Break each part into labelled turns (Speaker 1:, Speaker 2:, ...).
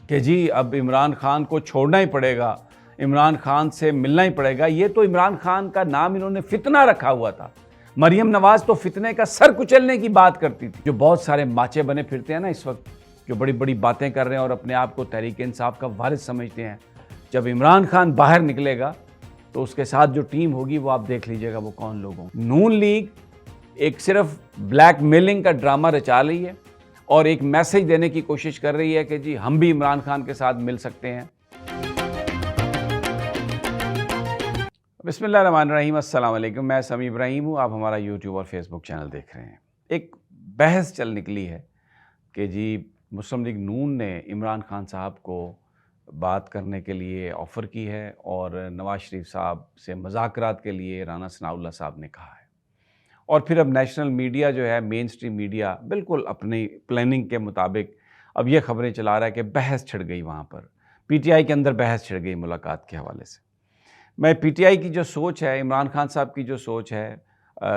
Speaker 1: कि जी अब इमरान खान को छोड़ना ही पड़ेगा, इमरान खान से मिलना ही पड़ेगा। ये तो इमरान खान का नाम इन्होंने फितना रखा हुआ था। मरियम नवाज तो फितने का सर कुचलने की बात करती थी। जो बहुत सारे माचे बने फिरते हैं ना इस वक्त, जो बड़ी बड़ी बातें कर रहे हैं और अपने आप को तहरीक इंसाफ का वारिस समझते हैं, जब इमरान खान बाहर निकलेगा तो उसके साथ जो टीम होगी वो आप देख लीजिएगा वो कौन लोग होंगे। नून लीग एक सिर्फ ब्लैकमेलिंग का ड्रामा रचा रही है और एक मैसेज देने की कोशिश कर रही है कि जी हम भी इमरान खान के साथ मिल सकते हैं। बिस्मिल्लाहिर्रहमानिर्रहीम, अस्सलाम वालेकुम। मैं समी इब्राहिम हूँ, आप हमारा यूट्यूब और फेसबुक चैनल देख रहे हैं। एक बहस चल निकली है कि जी मुस्लिम लीग नून ने इमरान खान साहब को बात करने के लिए ऑफ़र की है और नवाज शरीफ साहब से मुज़ाकरात के लिए राना सनाउल्लाह साहब ने कहा है। और फिर अब नेशनल मीडिया जो है, मेन स्ट्रीम मीडिया, बिल्कुल अपनी प्लानिंग के मुताबिक अब ये ख़बरें चला रहा है कि बहस छिड़ गई वहाँ पर, पीटीआई के अंदर बहस छिड़ गई मुलाकात के हवाले से। मैं पीटीआई की जो सोच है, इमरान खान साहब की जो सोच है,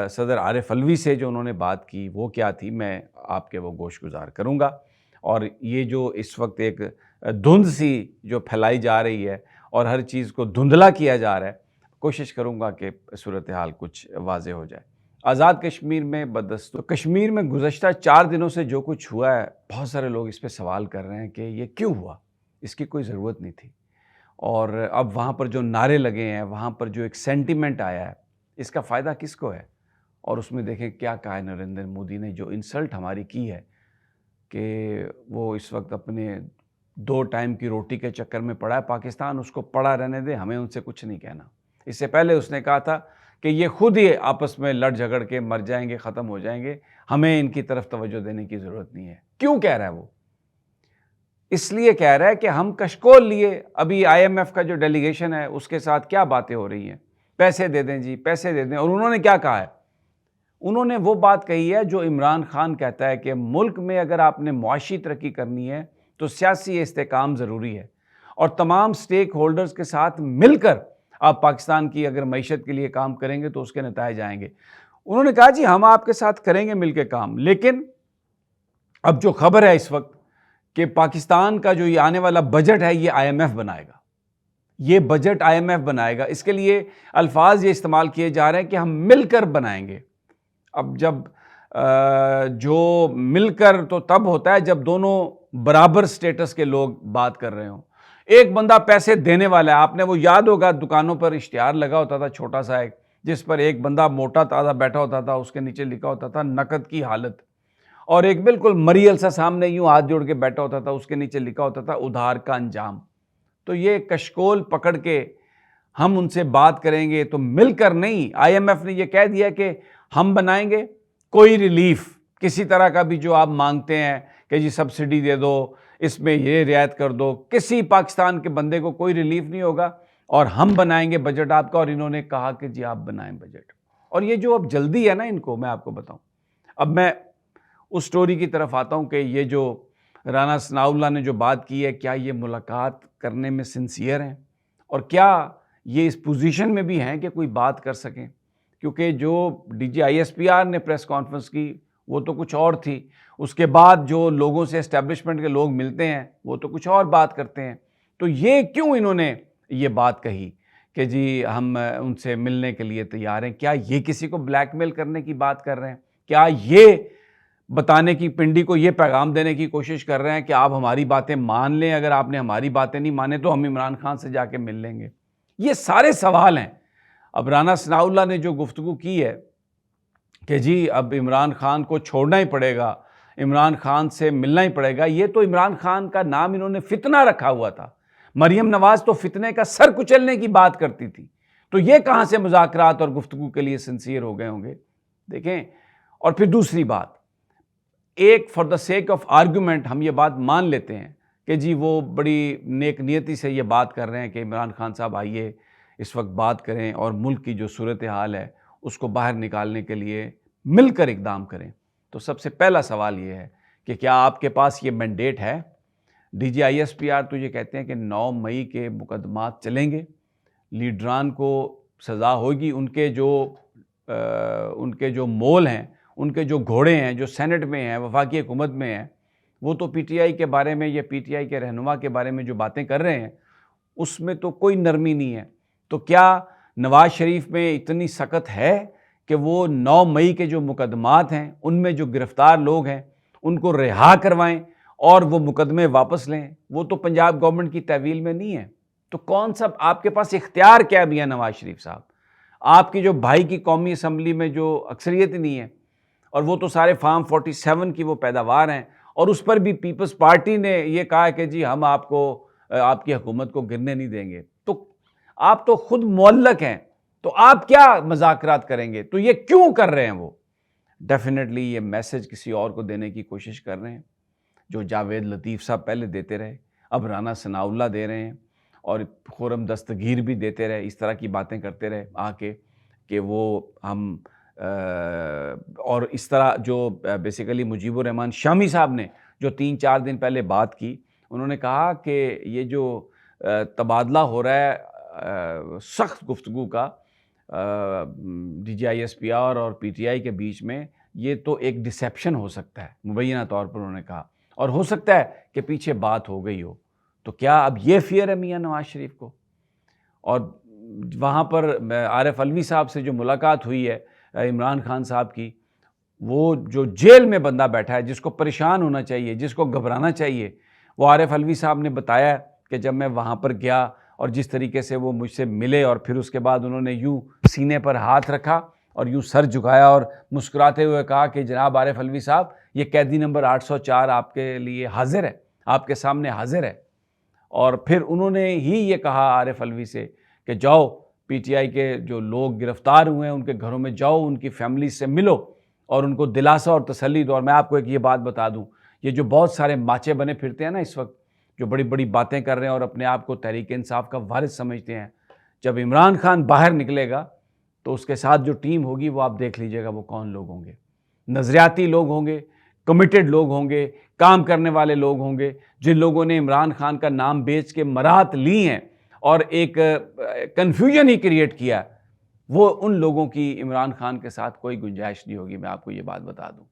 Speaker 1: सदर आरिफ अलवी से जो उन्होंने बात की वो क्या थी, मैं आपके वो गोशगुजार करूँगा। और ये जो इस वक्त एक धुंध सी जो फैलाई जा रही है और हर चीज़ को धुंधला किया जा रहा है, कोशिश करूँगा कि सूरत हाल कुछ वाज़ेह हो जाए। आज़ाद कश्मीर में बदस्तूर, तो कश्मीर में गुज़श्ता 4 दिनों से जो कुछ हुआ है, बहुत सारे लोग इस पे सवाल कर रहे हैं कि ये क्यों हुआ, इसकी कोई ज़रूरत नहीं थी। और अब वहाँ पर जो नारे लगे हैं, वहाँ पर जो एक सेंटिमेंट आया है, इसका फ़ायदा किसको है? और उसमें देखें क्या कहा है नरेंद्र मोदी ने, जो इंसल्ट हमारी की है कि वो इस वक्त अपने 2 टाइम की रोटी के चक्कर में पड़ा है। पाकिस्तान उसको पड़ा रहने दे, हमें उनसे कुछ नहीं कहना। इससे पहले उसने कहा था कि ये खुद ही आपस में लड़ झगड़ के मर जाएंगे, ख़त्म हो जाएंगे, हमें इनकी तरफ तवज्जो देने की ज़रूरत नहीं है। क्यों कह रहा है वो? इसलिए कह रहा है कि हम कशकोल लिए, अभी आईएमएफ का जो डेलीगेशन है उसके साथ क्या बातें हो रही हैं, पैसे दे दें जी, पैसे दे दें। और उन्होंने क्या कहा है? उन्होंने वो बात कही है जो इमरान खान कहता है कि मुल्क में अगर आपने मुआशी तरक्की करनी है तो सियासी इस्तेकाम ज़रूरी है और तमाम स्टेक होल्डर्स के साथ मिलकर आप पाकिस्तान की अगर मईशत के लिए काम करेंगे तो उसके नताइज आएंगे। उन्होंने कहा जी हम आपके साथ करेंगे मिलकर काम, लेकिन अब जो खबर है इस वक्त कि पाकिस्तान का जो ये आने वाला बजट है ये आईएमएफ बनाएगा, ये बजट आईएमएफ बनाएगा। इसके लिए अल्फाज ये इस्तेमाल किए जा रहे हैं कि हम मिलकर बनाएंगे। अब जब जो मिलकर तो तब होता है जब दोनों बराबर स्टेटस के लोग बात कर रहे हों। एक बंदा पैसे देने वाला है, आपने वो याद होगा दुकानों पर इश्तिहार लगा होता था छोटा सा एक, जिस पर एक बंदा मोटा ताज़ा बैठा होता था, उसके नीचे लिखा होता था नकद की हालत, और एक बिल्कुल मरियल सा सामने यूं हाथ जोड़ के बैठा होता था, उसके नीचे लिखा होता था उधार का अंजाम। तो ये कशकोल पकड़ के हम उनसे बात करेंगे तो मिलकर नहीं। आईएमएफ ने ये कह दिया कि हम बनाएंगे, कोई रिलीफ किसी तरह का भी जो आप मांगते हैं कि जी सब्सिडी दे दो, इसमें ये रियायत कर दो, किसी पाकिस्तान के बंदे को कोई रिलीफ नहीं होगा और हम बनाएंगे बजट आपका। और इन्होंने कहा कि जी आप बनाएं बजट। और ये जो अब जल्दी है ना इनको, मैं आपको बताऊं, अब मैं उस स्टोरी की तरफ आता हूं कि ये जो राना सनाउल्लाह ने जो बात की है, क्या ये मुलाकात करने में सिंसियर हैं और क्या ये इस पोजीशन में भी हैं कि कोई बात कर सकें? क्योंकि जो डीजी आईएसपीआर ने प्रेस कॉन्फ्रेंस की वो तो कुछ और थी, उसके बाद जो लोगों से एस्टेब्लिशमेंट के लोग मिलते हैं वो तो कुछ और बात करते हैं। तो ये क्यों इन्होंने ये बात कही कि जी हम उनसे मिलने के लिए तैयार हैं? क्या ये किसी को ब्लैकमेल करने की बात कर रहे हैं? क्या ये बताने की, पिंडी को ये पैगाम देने की कोशिश कर रहे हैं कि आप हमारी बातें मान लें, अगर आपने हमारी बातें नहीं माने तो हम इमरान खान से जाके मिल लेंगे? ये सारे सवाल हैं। अब राना सनाउल्लाह ने जो गुफ्तगू की है कि जी अब इमरान खान को छोड़ना ही पड़ेगा, इमरान खान से मिलना ही पड़ेगा, ये तो इमरान खान का नाम इन्होंने फितना रखा हुआ था। मरियम नवाज तो फितने का सर कुचलने की बात करती थी, तो ये कहाँ से मुज़ाकरात और गुफ्तगू के लिए सिंसियर हो गए होंगे? देखें। और फिर दूसरी बात, एक for the sake of argument हम ये बात मान लेते हैं कि जी वो बड़ी नेक नियति से ये बात कर रहे हैं कि इमरान खान साहब आइए इस वक्त बात करें और मुल्क की जो सूरत हाल है उसको बाहर निकालने के लिए मिलकर इकदाम करें। तो सबसे पहला सवाल ये है कि क्या आपके पास ये मैंडेट है? डीजी आईएसपीआर तो ये कहते हैं कि 9 मई के मुकदमात चलेंगे, लीडरान को सज़ा होगी, उनके जो मोल हैं, उनके जो घोड़े हैं, जो सेनेट में हैं, वफाकी हुकूमत में हैं, वो तो पीटीआई के बारे में या पीटीआई के रहनुमा के बारे में जो बातें कर रहे हैं उसमें तो कोई नरमी नहीं है। तो क्या नवाज शरीफ में इतनी सख्त है कि वो 9 मई के जो मुकदमात हैं उनमें जो गिरफ्तार लोग हैं उनको रिहा करवाएं और वो मुकदमे वापस लें? वो तो पंजाब गवर्नमेंट की तहवील में नहीं है। तो कौन सा आपके पास इख्तियार क्या भी है नवाज शरीफ साहब? आपकी जो भाई की कौमी असम्बली में जो अक्सरियत नहीं है और वो तो सारे फार्म 47 की वो पैदावार हैं और उस पर भी पीपल्स पार्टी ने ये कहा कि जी हम आपको आपकी हुकूमत को गिरने नहीं देंगे। तो आप तो खुद मुअल्लक हैं, तो आप क्या मज़ाकरात करेंगे? तो ये क्यों कर रहे हैं वो? डेफिनेटली ये मैसेज किसी और को देने की कोशिश कर रहे हैं, जो जावेद लतीफ़ साहब पहले देते रहे, अब राना सनाउल्लाह दे रहे हैं और खुर्रम दस्तगीर भी देते रहे, इस तरह की बातें करते रहे आके कि वो हम और इस तरह जो बेसिकली मुजीबुर रहमान शामी साहब ने जो 3-4 दिन पहले बात की, उन्होंने कहा कि ये जो तबादला हो रहा है सख्त गुफ्तगू का DGISPR और PTI के बीच में, ये तो एक डिसेप्शन हो सकता है मुबैना तौर पर उन्होंने कहा, और हो सकता है कि पीछे बात हो गई हो। तो क्या अब ये फियर है मियाँ नवाज शरीफ को? और वहाँ पर आरिफ अलवी साहब से जो मुलाकात हुई है इमरान खान साहब की, वो जो जेल में बंदा बैठा है जिसको परेशान होना चाहिए, जिसको घबराना चाहिए, वो आरिफ अलवी साहब ने बताया कि जब मैं वहाँ पर गया और जिस तरीके से वो मुझसे मिले और फिर उसके बाद उन्होंने यूँ सीने पर हाथ रखा और यूँ सर झुकाया और मुस्कुराते हुए कहा कि जनाब आरिफ अलवी साहब, ये कैदी नंबर 804 आपके लिए हाजिर है, आपके सामने हाजिर है। और फिर उन्होंने ही ये कहा आरिफ अलवी से कि जाओ पीटीआई के जो लोग गिरफ्तार हुए हैं उनके घरों में जाओ, उनकी फैमिली से मिलो और उनको दिलासा और तसल्ली दो। और मैं आपको एक ये बात बता दूं, ये जो बहुत सारे माचे बने फिरते हैं ना इस वक्त, जो बड़ी बड़ी बातें कर रहे हैं और अपने आप को तहरीक इंसाफ का वारिस समझते हैं, जब इमरान खान बाहर निकलेगा तो उसके साथ जो टीम होगी वो आप देख लीजिएगा वो कौन लोग होंगे। नज़रियाती लोग होंगे, कमिटेड लोग होंगे, काम करने वाले लोग होंगे, जिन लोगों ने इमरान खान का नाम बेच के मराहत ली हैं और एक कन्फ्यूजन ही क्रिएट किया, वो उन लोगों की इमरान खान के साथ कोई गुंजाइश नहीं होगी, मैं आपको ये बात बता दूं।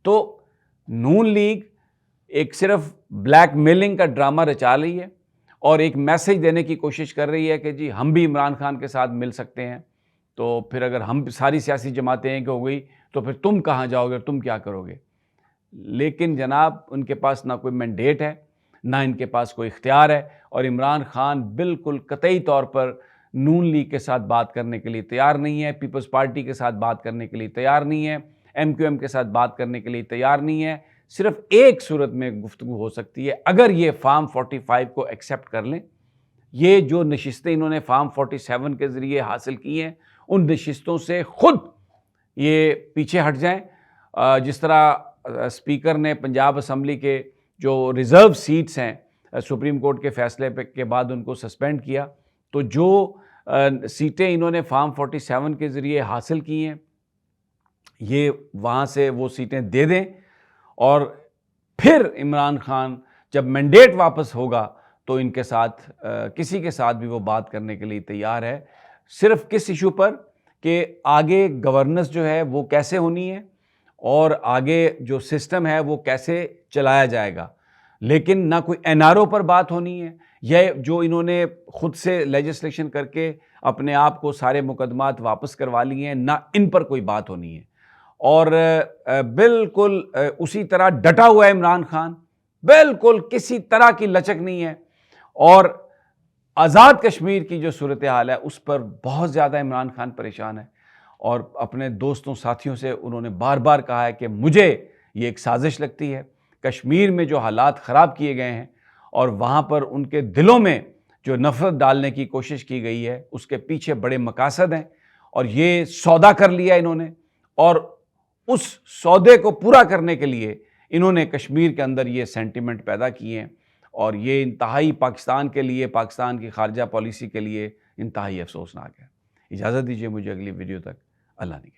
Speaker 1: तो नून लीग एक सिर्फ ब्लैकमेलिंग का ड्रामा रचा रही है और एक मैसेज देने की कोशिश कर रही है कि जी हम भी इमरान खान के साथ मिल सकते हैं। तो फिर अगर हम सारी सियासी जमातें एक हो गई तो फिर तुम कहाँ जाओगे, तुम क्या करोगे? लेकिन जनाब उनके पास ना कोई मैंडेट है, ना इनके पास कोई इख्तियार है और इमरान खान बिल्कुल कतई तौर पर नून लीग के साथ बात करने के लिए तैयार नहीं है, पीपल्स पार्टी के साथ बात करने के लिए तैयार नहीं है, MQM के साथ बात करने के लिए तैयार नहीं है। सिर्फ एक सूरत में गुफ्तगू हो सकती है, अगर ये फार्म 45 को एक्सेप्ट कर लें। ये जो नशिस्तें इन्होंने फार्म 47 के ज़रिए हासिल की हैं, उन नशिस्तों से ख़ुद ये पीछे हट जाएं। जिस तरह स्पीकर ने पंजाब असम्बली के जो रिज़र्व सीट्स हैं सुप्रीम कोर्ट के फैसले के बाद उनको सस्पेंड किया, तो जो सीटें इन्होंने फार्म 47 के ज़रिए हासिल की हैं, ये वहाँ से वो सीटें दे दें और फिर इमरान खान जब मैंडेट वापस होगा तो इनके साथ किसी के साथ भी वो बात करने के लिए तैयार है। सिर्फ किस इशू पर कि आगे गवर्नेंस जो है वो कैसे होनी है और आगे जो सिस्टम है वो कैसे चलाया जाएगा, लेकिन ना कोई NRO पर बात होनी है। यह जो इन्होंने खुद से लेजिस्लेशन करके अपने आप को सारे मुकदमात वापस करवा लिए हैं, ना इन पर कोई बात होनी है। और बिल्कुल उसी तरह डटा हुआ है इमरान खान, बिल्कुल किसी तरह की लचक नहीं है। और आज़ाद कश्मीर की जो सूरत हाल है उस पर बहुत ज़्यादा इमरान खान परेशान है और अपने दोस्तों साथियों से उन्होंने बार बार कहा है कि मुझे ये एक साजिश लगती है। कश्मीर में जो हालात ख़राब किए गए हैं और वहाँ पर उनके दिलों में जो नफ़रत डालने की कोशिश की गई है उसके पीछे बड़े मकासद हैं और ये सौदा कर लिया इन्होंने, और उस सौदे को पूरा करने के लिए इन्होंने कश्मीर के अंदर ये सेंटिमेंट पैदा किए हैं और ये इंतहाई पाकिस्तान के लिए, पाकिस्तान की खारजा पॉलिसी के लिए इंतहाई अफसोसनाक है। इजाज़त दीजिए मुझे अगली वीडियो तक। अल्लाह ने